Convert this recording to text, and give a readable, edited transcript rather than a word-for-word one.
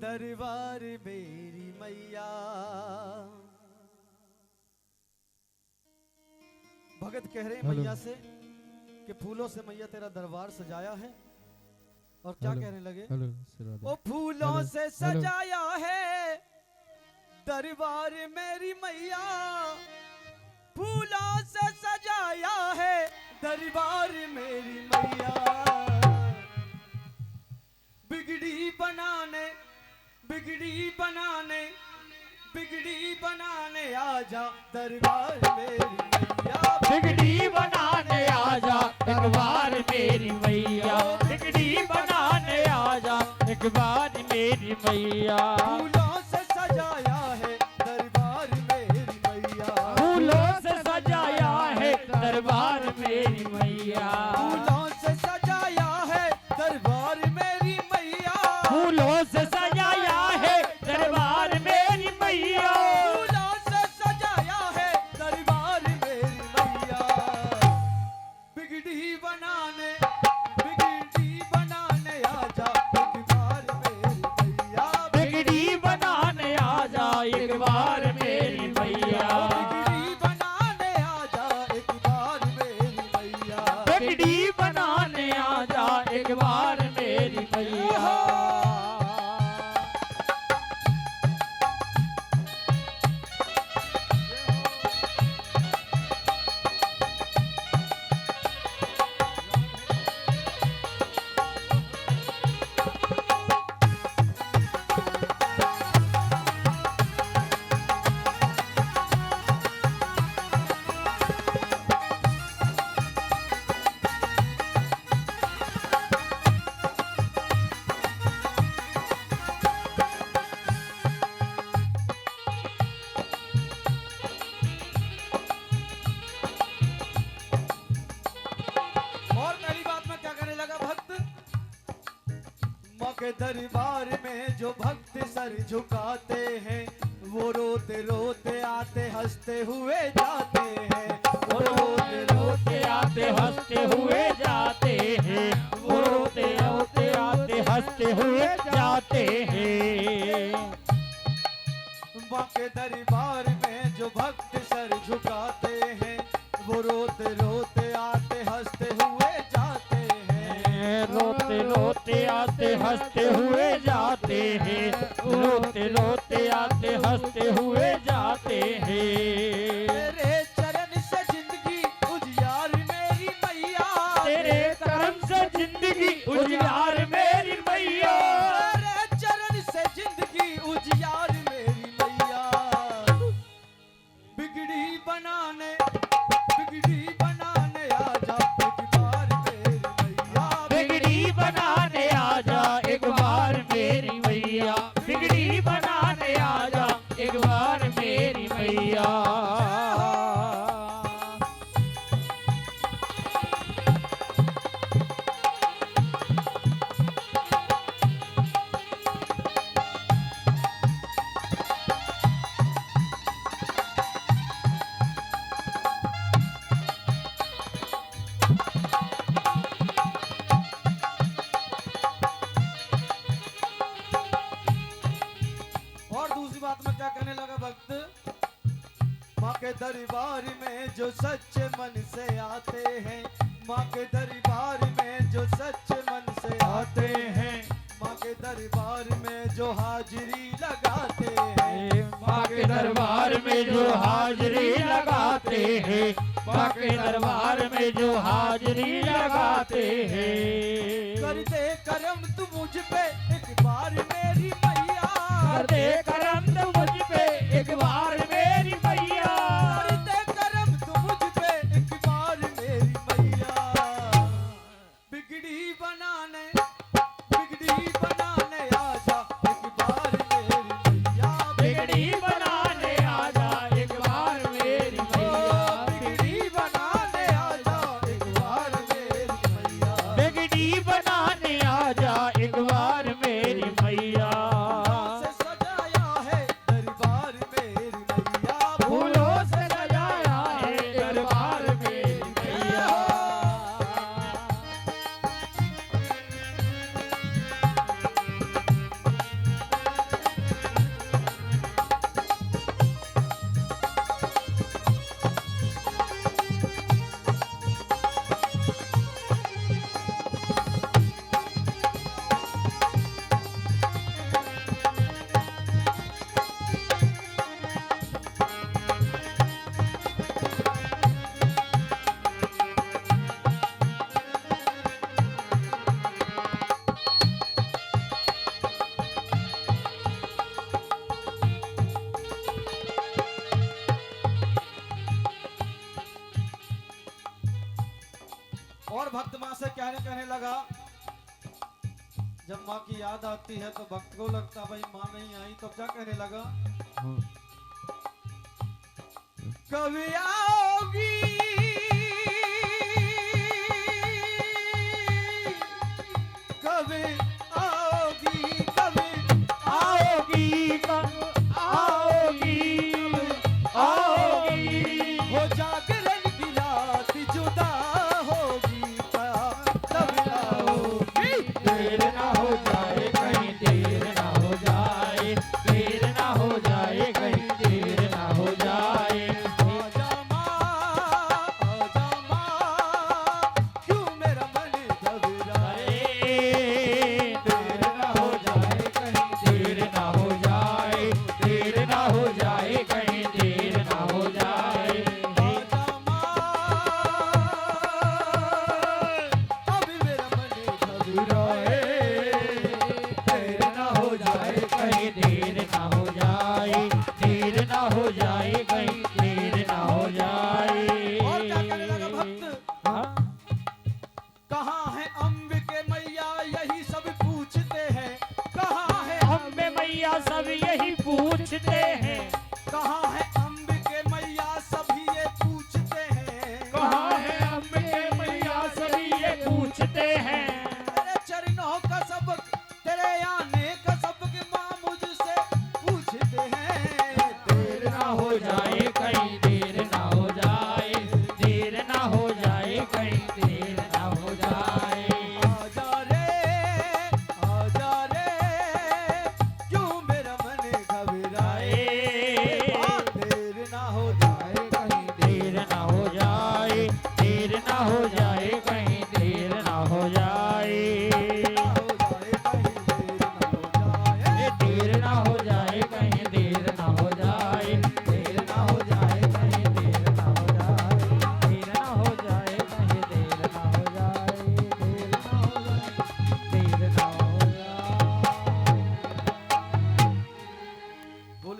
दरबार मेरी मैया। भगत कह रहे हैं मैया से कि फूलों से मैया तेरा दरबार सजाया है। और क्या कहने लगे? ओ फूलों से सजाया है दरबार मेरी मैया, फूलों से सजाया है दरबार मेरी मैया। बिगड़ी बनाने बिगड़ी बनाने बिगड़ी बनाने आजा दरबार मेरी मैया। बिगड़ी बनाने आजा एक बार मेरी मैया, बिगड़ी बनाने आजा एक बार मेरी मैया। फूलों से सजाया है दरबार मेरी मैया, फूलों से सजाया है दरबार मेरी मैया, फूलों से सजाया है दरबार मेरी मैया, फूलों से सजाया है दरबार मेरी मैया, फूलों से सजाया है दरबार मेरी मैया। बिगड़ी बनाने आजा एक बार मेरी मैया, बिगड़ी बनाने आजा एक बार मेरी मैया, बिगड़ी बनाने आजा एक बार मेरी मैया, बिगड़ी बनाने आजा एक बार मेरी मैया। और पहली बात में क्या करने लगा भक्त? माँ के दरबार में जो भक्त सर झुकाते हैं वो रोते रोते आते हंसते हुए जाते हैं, वो रोते रोते आते हंसते हुए जाते हैं, वो रोते रोते आते हंसते हुए जाते हैं। माँ के दरबार में जो भक्त सर झुकाते हैं वो रोते रोते आते हंसते हुए जाते हैं, रोते रोते आते हंसते हुए जाते हैं, रोते रोते आते हंसते हुए जाते हैं। तेरे चरण से जिंदगी उजियार मेरी मैया, तेरे करम से जिंदगी उजियार मेरी मैया, तेरे चरण से जिंदगी उजियार मेरी मैया। बिगड़ी बनाने आजा एक बार मेरी मैया, बिगड़ी बनाने आजा एक बार मेरी मैया, बिगड़ी बनाने आजा एक बार मेरी मैया। और दूसरी बात में क्या कहने लगा भक्त? माँ के दरबार में जो सच्चे मन से आते हैं, माँ के दरबार में जो सच्चे मन से आते हैं, माँ के दरबार में जो हाजिरी लगाते हैं, माँ के दरबार में जो हाजिरी लगाते हैं, माँ के दरबार में जो हाजिरी लगाते हैं। कर दे करम तू मुझ पे एक बार मेरी मैया, कर दे करम तू मुझ पे एक बार मेरी मैया, कर दे करम तू मुझ पे एक बार मेरी मैया। बिगड़ी बनाने आजा एक बार मेरी मैया, बिगड़ी बनाने आजा एक बार मेरी मैया, बिगड़ी बनाने आजा एक बार मेरी मैया, बिगड़ी बनाने आजा एक बार मेरी की याद आती है तो भक्त को लगता भाई माँ नहीं आई, तो क्या कहने लगा? कभी आओगी, कभी आओगी, कभी आओगी कब आओगी आओगी हो जागरण की रात जुदा होगी, तब आओगी। देर ना हो जाए कहीं देर ना हो जाए देर ना हो जाए कहीं देर ना हो जाए आजा माँ, क्यों मेरा मन घबराए। देर ना हो जाए कहीं देर ना हो जाए देर ना हो जाए कहीं देर ना हो जाए आजा माँ, अभी मेरा मन घबराए। देर ना हो जाए कहीं देर ना हो जाए देर ना हो जाए कहीं देर ना हो जाए और क्या कहने लगा भक्त? हाँ? कहाँ है अंबिके मैया, यही सब पूछते हैं। कहाँ है अम्बे मैया सब